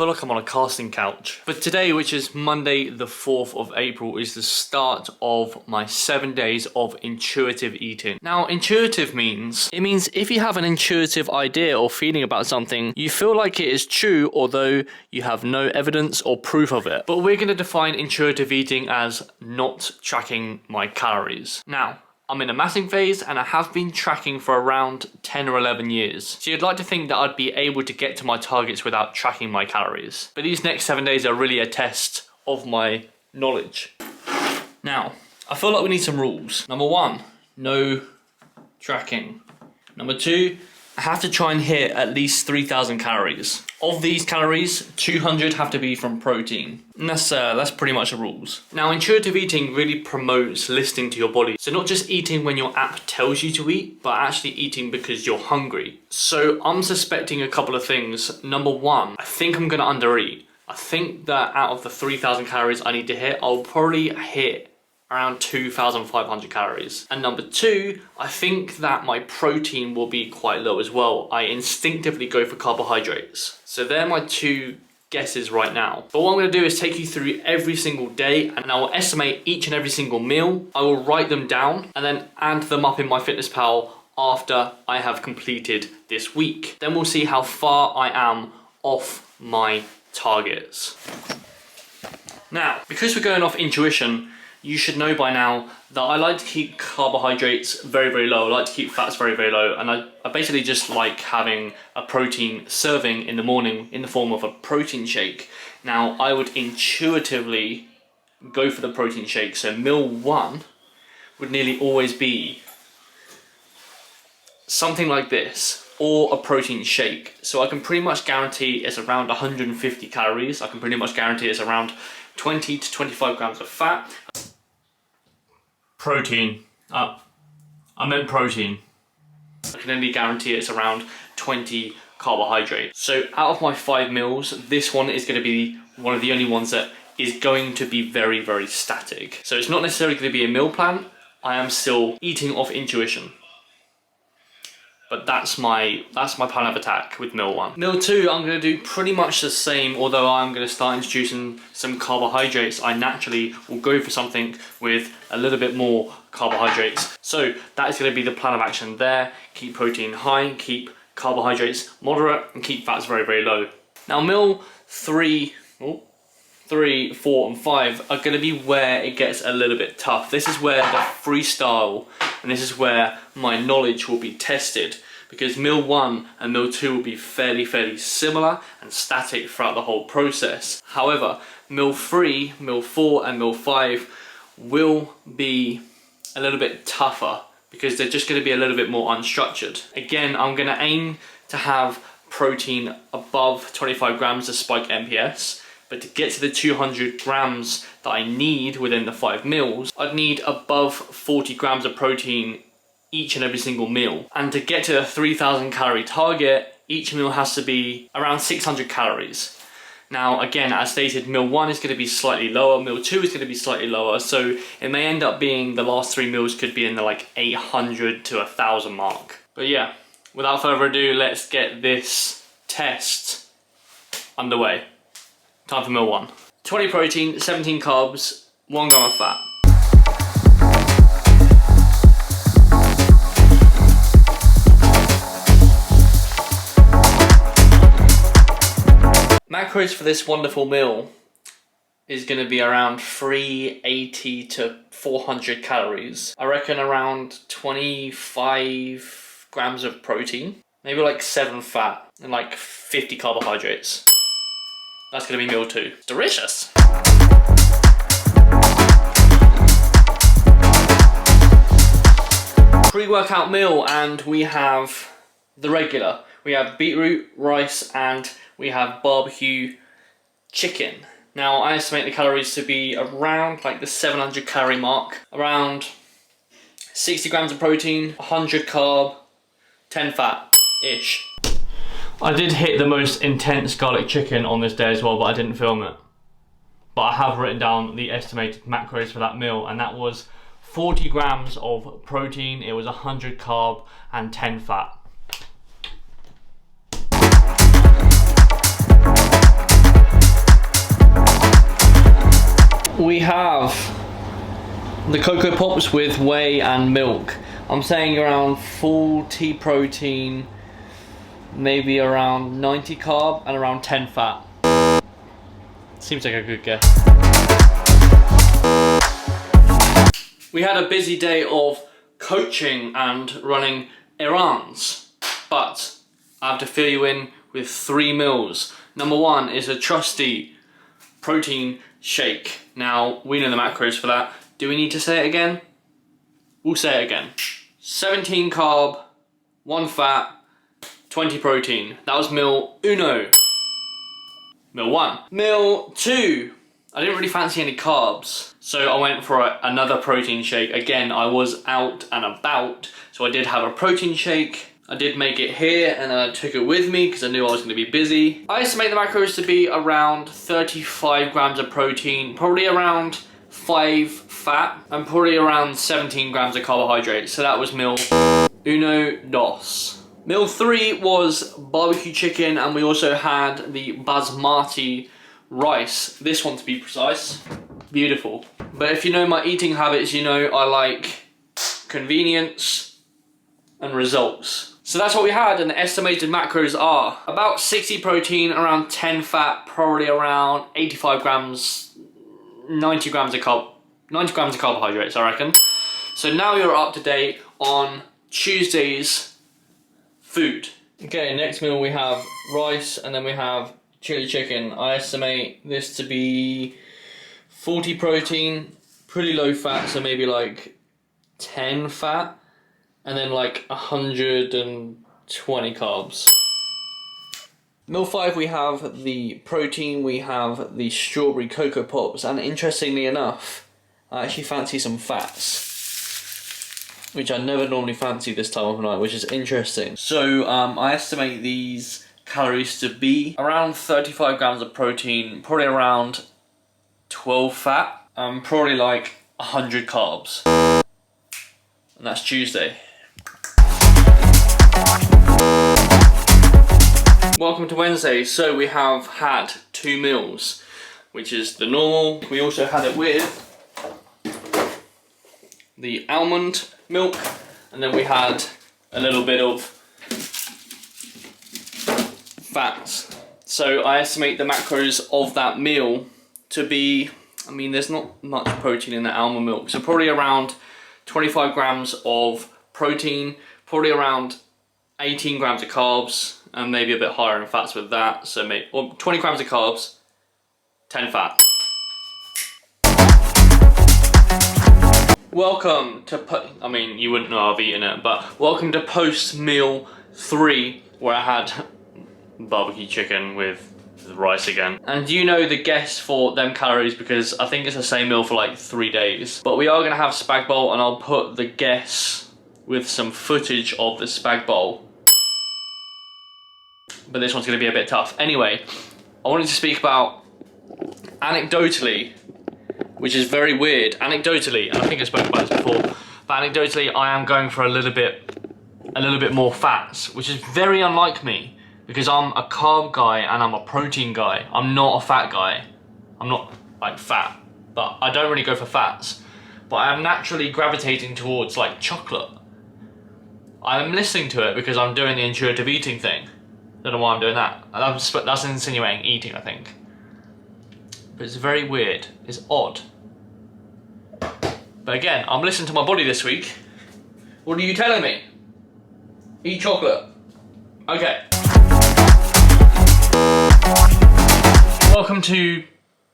feel like I'm on a casting couch. But today, which is Monday the 4th of April, is the start of my 7 days of intuitive eating. Now, intuitive means if you have an intuitive idea or feeling about something, you feel like it is true, although you have no evidence or proof of it. But we're going to define intuitive eating as not tracking my calories. Now, I'm in a massing phase and I have been tracking for around 10 or 11 years. So you'd like to think that I'd be able to get to my targets without tracking my calories. But these next 7 days are really a test of my knowledge. Now, I feel like we need some rules. Number 1, no tracking. Number 2, I have to try and hit at least 3,000 calories. Of these calories, 200 have to be from protein. And that's pretty much the rules. Now, intuitive eating really promotes listening to your body. So not just eating when your app tells you to eat, but actually eating because you're hungry. So I'm suspecting a couple of things. Number 1, I think I'm gonna undereat. I think that out of the 3,000 calories I need to hit, I'll probably hit around 2,500 calories. And number 2, I think that my protein will be quite low as well. I instinctively go for carbohydrates. So they're my 2 guesses right now. But what I'm gonna do is take you through every single day and I will estimate each and every single meal. I will write them down and then add them up in MyFitnessPal after I have completed this week. Then we'll see how far I am off my targets. Now, because we're going off intuition, you should know by now that I like to keep carbohydrates very, very low. I like to keep fats very, very low. And I basically just like having a protein serving in the morning in the form of a protein shake. Now, I would intuitively go for the protein shake. So meal 1 would nearly always be something like this, or a protein shake. So I can pretty much guarantee it's around 150 calories. I can pretty much guarantee it's around 20 to 25 grams of fat. Protein. I meant protein. I can only guarantee it's around 20 carbohydrates. So out of my 5 meals, this one is going to be one of the only ones that is going to be very, very static. So it's not necessarily going to be a meal plan. I am still eating off intuition. But that's my plan of attack with meal 1. Meal 2, I'm going to do pretty much the same, although I'm going to start introducing some carbohydrates. I naturally will go for something with a little bit more carbohydrates. So that is going to be the plan of action there. Keep protein high, keep carbohydrates moderate, and keep fats very, very low. Now meal 3, 4 and 5 are going to be where it gets a little bit tough. This is where the freestyle and this is where my knowledge will be tested, because meal 1 and meal 2 will be fairly similar and static throughout the whole process. However, meal 3, meal 4 and meal 5 will be a little bit tougher because they're just going to be a little bit more unstructured. Again, I'm going to aim to have protein above 25 grams to spike MPS. But to get to the 200 grams that I need within the 5 meals, I'd need above 40 grams of protein each and every single meal. And to get to the 3,000 calorie target, each meal has to be around 600 calories. Now, again, as stated, meal 1 is going to be slightly lower, meal 2 is going to be slightly lower, so it may end up being the last 3 meals could be in the like 800 to 1,000 mark. But yeah, without further ado, let's get this test underway. Time for meal 1. 20 protein, 17 carbs, 1 gram of fat. Macros for this wonderful meal is going to be around 380 to 400 calories. I reckon around 25 grams of protein, maybe like 7 fat, and like 50 carbohydrates. That's going to be meal 2. It's delicious. Pre-workout meal, and we have the regular. We have beetroot, rice, and we have barbecue chicken. Now, I estimate the calories to be around like the 700 calorie mark. Around 60 grams of protein, 100 carb, 10 fat-ish. I did hit the most intense garlic chicken on this day as well, but I didn't film it. But I have written down the estimated macros for that meal, and that was 40 grams of protein, it was 100 carb and 10 fat. we have the Cocoa Pops with whey and milk. I'm saying around 40 protein, maybe around 90 carb and around 10 fat. Seems like a good guess. We had a busy day of coaching and running errands, but I have to fill you in with 3 meals. Number 1 is a trusty protein shake. Now, we know the macros for that. Do we need to say it again? We'll say it again. 17 carb, 1 fat, 20 protein. That was meal uno. Meal 1. Meal 2. I didn't really fancy any carbs, so I went for another protein shake. Again, I was out and about, so I did have a protein shake. I did make it here and then I took it with me because I knew I was going to be busy. I estimate the macros to be around 35 grams of protein, probably around 5 fat, and probably around 17 grams of carbohydrates. So that was meal uno dos. Meal 3 was barbecue chicken, and we also had the basmati rice. This one to be precise. Beautiful. But if you know my eating habits, you know I like convenience and results. So that's what we had, and the estimated macros are about 60 protein, around 10 fat, probably around 85 grams, 90 grams of carbohydrates, I reckon. So now you're up to date on Tuesday's food. Okay, next meal we have rice, and then we have chili chicken. I estimate this to be 40 protein, pretty low fat, so maybe like 10 fat, and then like 120 carbs. Meal 5 we have the protein, we have the strawberry Cocoa Pops, and interestingly enough, I actually fancy some fats, which I never normally fancy this time of night, which is interesting. So I estimate these calories to be around 35 grams of protein, probably around 12 fat, and probably like 100 carbs. And that's Tuesday. Welcome to Wednesday. So we have had 2 meals, which is the normal. We also had it with the almond milk, and then we had a little bit of fats. So I estimate the macros of that meal to be, I mean, there's not much protein in the almond milk, so probably around 25 grams of protein, probably around 18 grams of carbs, and maybe a bit higher in fats with that, so maybe, or 20 grams of carbs, 10 fat. Welcome to, I mean, you wouldn't know I've eaten it, but welcome to post meal 3, where I had barbecue chicken with the rice again. And you know the guess for them calories, because I think it's the same meal for like 3 days. But we are gonna have spag bowl, and I'll put the guess with some footage of the spag bowl. But this one's gonna be a bit tough. Anyway, I wanted to speak about, anecdotally, which is very weird, anecdotally, and I think I spoke about this before, but anecdotally I am going for a little bit more fats, which is very unlike me, because I'm a carb guy and I'm a protein guy. I'm not a fat guy. I'm not like fat, but I don't really go for fats. But I am naturally gravitating towards like chocolate. I'm listening to it because I'm doing the intuitive eating thing. Don't know why I'm doing that. That's insinuating eating, I think. But it's very weird. It's odd. But again, I'm listening to my body this week. What are you telling me? Eat chocolate. Okay. Welcome to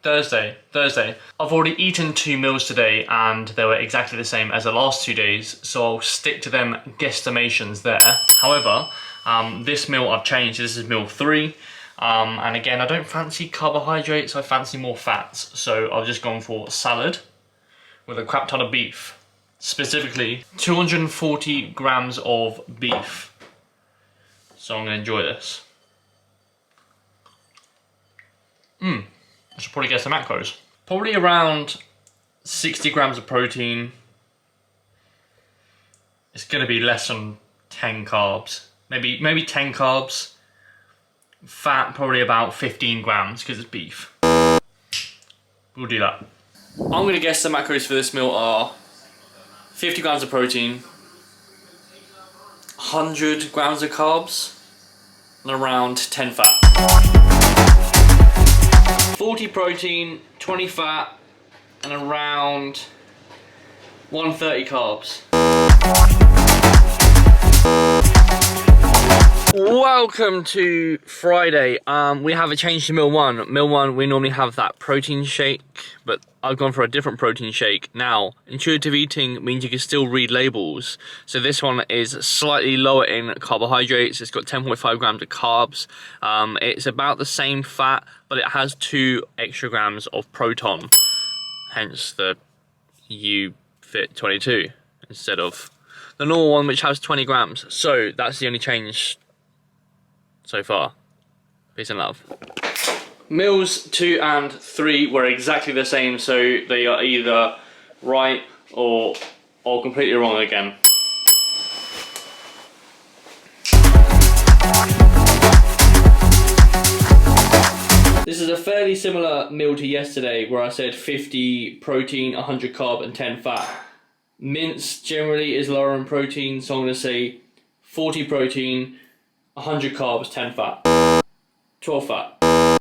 Thursday. I've already eaten 2 meals today, and they were exactly the same as the last 2 days, so I'll stick to them guesstimations there. However, this meal I've changed. This is meal 3. And again, I don't fancy carbohydrates, I fancy more fats. So I've just gone for salad with a crap ton of beef. Specifically, 240 grams of beef. So I'm gonna enjoy this. I should probably guess the macros. Probably around 60 grams of protein. It's gonna be less than 10 carbs. Maybe 10 carbs. Fat probably about 15 grams because it's beef. We'll do that. I'm going to guess the macros for this meal are 50 grams of protein, 100 grams of carbs, and around 10 fat. 40 protein, 20 fat, and around 130 carbs. Welcome to Friday. We have a change to meal one. Meal one, we normally have that protein shake, but I've gone for a different protein shake. Now, intuitive eating means you can still read labels. So this one is slightly lower in carbohydrates. It's got 10.5 grams of carbs. It's about the same fat, but it has 2 extra grams of proton. Hence the UFit22 instead of the normal one, which has 20 grams. So that's the only change so far. Peace and love. Meals 2 and 3 were exactly the same, so they are either right or completely wrong again. This is a fairly similar meal to yesterday, where I said 50 protein, 100 carb and 10 fat. Mince generally is lower in protein, so I'm going to say 40 protein, 100 carbs, 10 fat, 12 fat,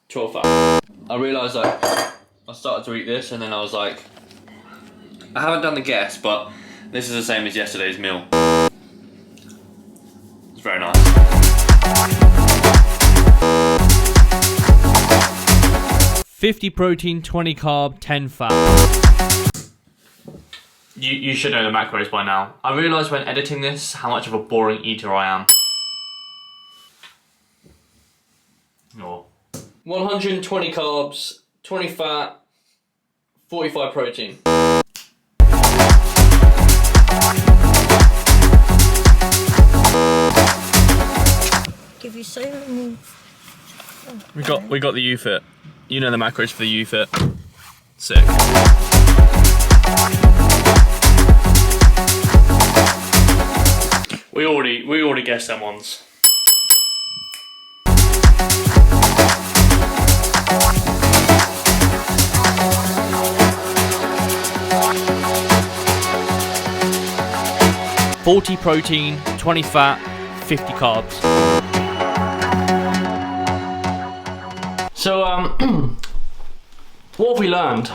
12 fat. I realised I started to eat this and then I was like, I haven't done the guess, but this is the same as yesterday's meal. It's very nice. "50 protein, 20 carb, 10 fat. You should know the macros by now. I realised when editing this how much of a boring eater I am. Oh. 120 carbs, 20 fat, 45 protein. Give you so many. We got the UFit. You know the macros for the UFit. Sick. We already guessed them ones. "40 protein, 20 fat, 50 carbs. So, what have we learned?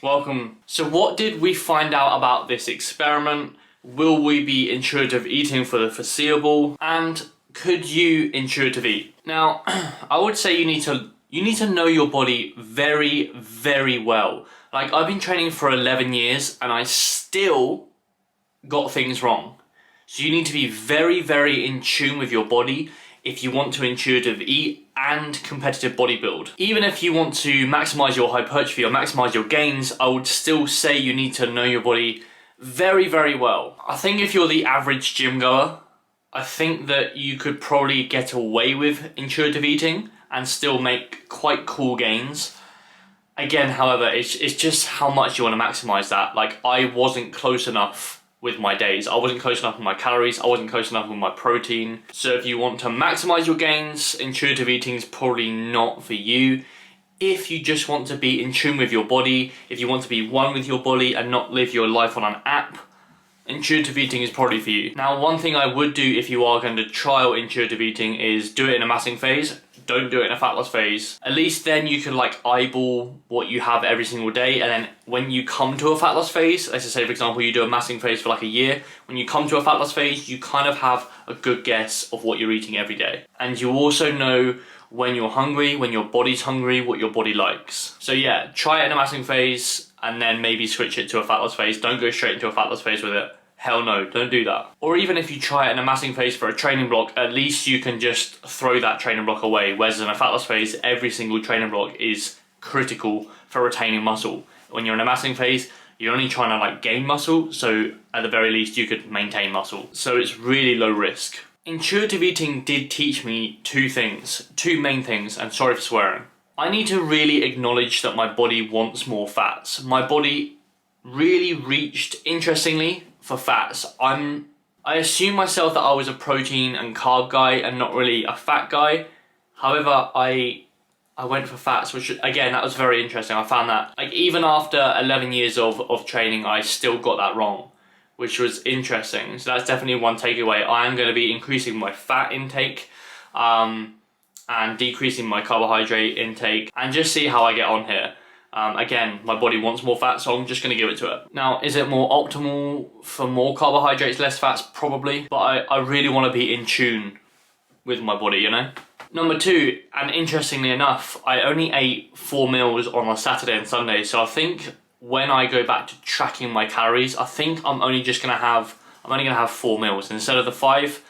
Welcome. So what did we find out about this experiment? Will we be intuitive eating for the foreseeable? And could you intuitive eat? Now, I would say you need to know your body very, very well. Like, I've been training for 11 years and I still got things wrong. So you need to be very, very in tune with your body if you want to intuitive eat and competitive bodybuild. Even if you want to maximize your hypertrophy or maximize your gains, I would still say you need to know your body very, very well. I think if you're the average gym goer, I think that you could probably get away with intuitive eating and still make quite cool gains. Again, however, it's just how much you want to maximize that. Like, I wasn't close enough with my days. I wasn't close enough with my calories. I wasn't close enough with my protein. So if you want to maximize your gains, intuitive eating is probably not for you. If you just want to be in tune with your body, if you want to be one with your body and not live your life on an app, intuitive eating is probably for you. Now, one thing I would do if you are going to trial intuitive eating is do it in a massing phase. Don't do it in a fat loss phase. At least then you can like eyeball what you have every single day, and then when you come to a fat loss phase, let's just say for example you do a massing phase for like a year, when you come to a fat loss phase you kind of have a good guess of what you're eating every day. And you also know when you're hungry, when your body's hungry, what your body likes. So yeah, try it in a massing phase and then maybe switch it to a fat loss phase. Don't go straight into a fat loss phase with it. Hell no, don't do that. Or even if you try it in a massing phase for a training block, at least you can just throw that training block away. Whereas in a fat loss phase, every single training block is critical for retaining muscle. When you're in a massing phase, you're only trying to like gain muscle, so at the very least you could maintain muscle. So it's really low risk. Intuitive eating did teach me two main things, and sorry for swearing. I need to really acknowledge that my body wants more fats. My body really reached, interestingly, for fats. I assumed myself that I was a protein and carb guy and not really a fat guy. However, I went for fats, which again, that was very interesting. I found that like even after 11 years of training, I still got that wrong, which was interesting. So that's definitely one takeaway. I am going to be increasing my fat intake and decreasing my carbohydrate intake and just see how I get on here. Again, my body wants more fat, so I'm just going to give it to it. Now, is it more optimal for more carbohydrates, less fats? Probably, but I really want to be in tune with my body, you know? Number two, and interestingly enough, I only ate 4 meals on a Saturday and Sunday, so I think when I go back to tracking my calories, I think I'm only going to have 4 meals instead of the 5.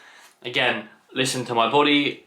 Again, listen to my body,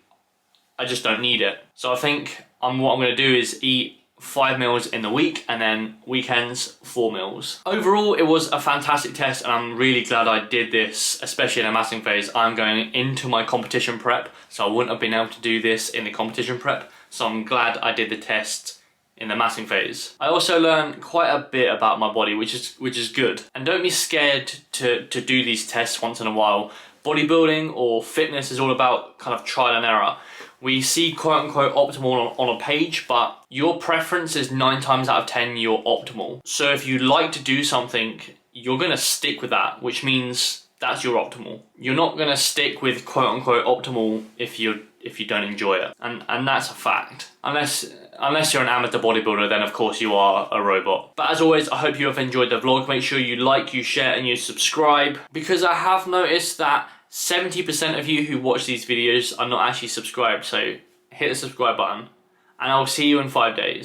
I just don't need it. So I think what I'm going to do is eat 5 meals in the week and then weekends 4 meals. Overall, it was a fantastic test and I'm really glad I did this, especially in a massing phase. I'm going into my competition prep, so I wouldn't have been able to do this in the competition prep. So I'm glad I did the test in the massing phase. I also learned quite a bit about my body, which is good. And don't be scared to do these tests once in a while. Bodybuilding or fitness is all about kind of trial and error. We see quote unquote optimal on a page, but your preference is 9 times out of 10 you're optimal. So if you like to do something, you're gonna stick with that, which means that's your optimal. You're not gonna stick with quote unquote optimal if you don't enjoy it. And that's a fact. Unless you're an amateur bodybuilder, then of course you are a robot. But as always, I hope you have enjoyed the vlog. Make sure you like, you share, and you subscribe, because I have noticed that 70% of you who watch these videos are not actually subscribed, so hit the subscribe button, and I'll see you in 5 days.